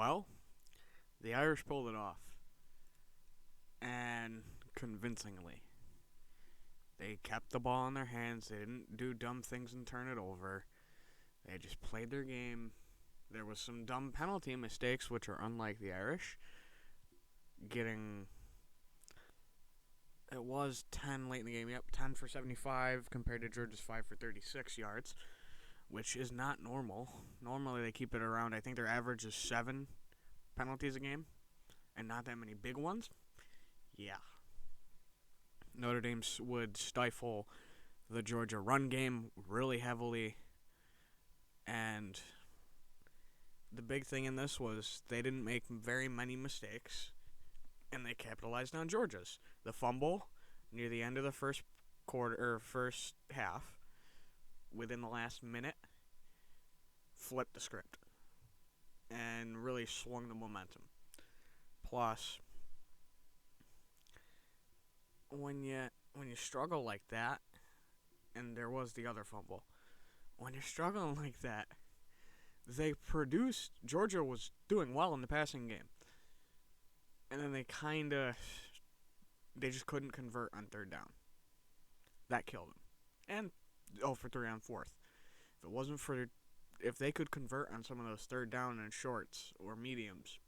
Well, the Irish pulled it off, and convincingly. They kept the ball in their hands. They didn't do dumb things and turn it over. They just played their game. There was some dumb penalty mistakes, which are unlike the Irish. It was 10 late in the game. Yep, 10 for 75 compared to Georgia's 5 for 36 yards, which is not normal. Normally they keep it around, I think their average is 7 penalties a game, and not that many big ones. Yeah. Notre Dame would stifle the Georgia run game really heavily, and the big thing in this was they didn't make very many mistakes, and they capitalized on Georgia's. The fumble near the end of the first half, within the last minute, flipped the script and really swung the momentum. Plus, when you struggle like that, and there was the other fumble, when you're struggling like that, Georgia was doing well in the passing game, and then they just couldn't convert on third down. That killed them. And 0 for 3 on fourth. If they could convert on some of those third down and shorts or mediums,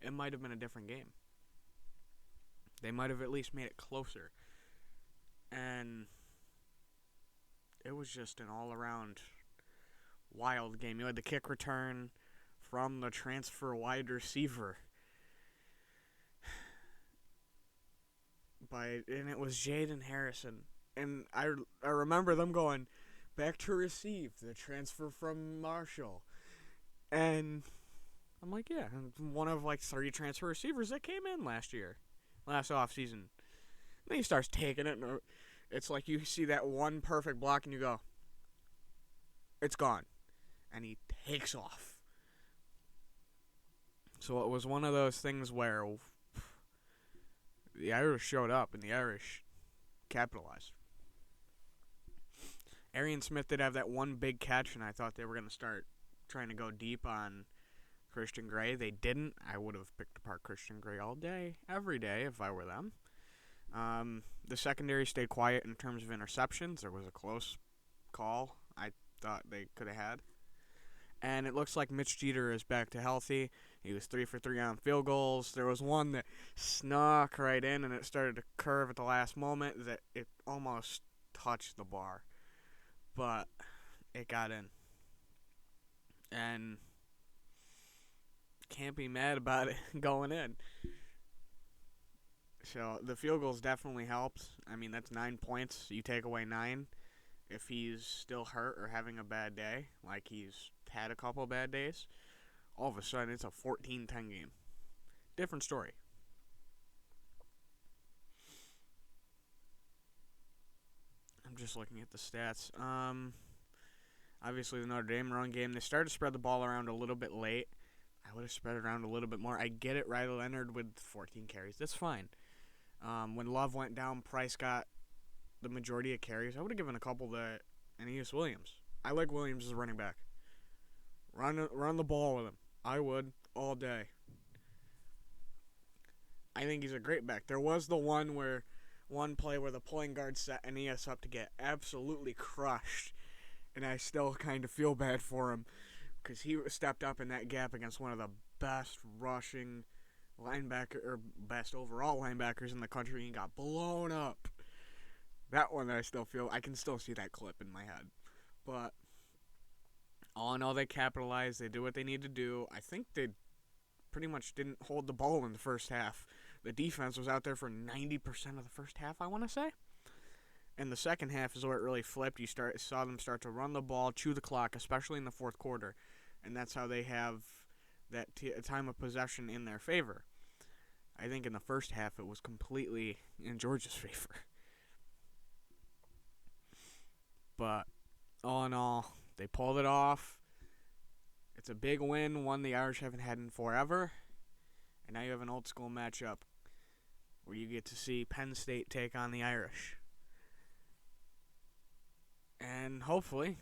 it might have been a different game. They might have at least made it closer. And it was just an all-around wild game. You had the kick return from the transfer wide receiver. And it was Jaden Harrison. And I remember them going, back to receive, the transfer from Marshall. And I'm like, yeah, one of 3 transfer receivers that came in last offseason. Then he starts taking it, and it's like you see that one perfect block, and you go, it's gone. And he takes off. So it was one of those things where the Irish showed up, and the Irish capitalized. Arian Smith did have that one big catch, and I thought they were going to start trying to go deep on Christian Gray. They didn't. I would have picked apart Christian Gray all day, every day, if I were them. The secondary stayed quiet in terms of interceptions. There was a close call I thought they could have had. And it looks like Mitch Jeter is back to healthy. He was 3 for 3 on field goals. There was one that snuck right in, and it started to curve at the last moment that it almost touched the bar. But it got in. And can't be mad about it going in. So the field goals definitely helped. I mean, that's 9 points. You take away 9 if he's still hurt or having a bad day, like he's had a couple bad days. All of a sudden, it's a 14-10 game. Different story. I'm just looking at the stats. Obviously, the Notre Dame run game, they started to spread the ball around a little bit late. I would have spread it around a little bit more. I get it, Riley Leonard with 14 carries. That's fine. When Love went down, Price got the majority of carries. I would have given a couple to Aeneas Williams. I like Williams as a running back. Run the ball with him. I would all day. I think he's a great back. There was the one play where the pulling guard set Aeneas up to get absolutely crushed, and I still kind of feel bad for him because he stepped up in that gap against one of the best rushing best overall linebackers in the country, and he got blown up. That one I can still see that clip in my head. But all in all, they capitalized. They do what they need to do. I think they pretty much didn't hold the ball in the first half. The defense was out there for 90% of the first half, I want to say. And the second half is where it really flipped. You saw them start to run the ball, chew the clock, especially in the fourth quarter. And that's how they have that time of possession in their favor. I think in the first half it was completely in Georgia's favor. But all in all, they pulled it off. It's a big win, one the Irish haven't had in forever. And now you have an old school matchup where you get to see Penn State take on the Irish. And hopefully,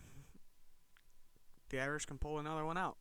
the Irish can pull another one out.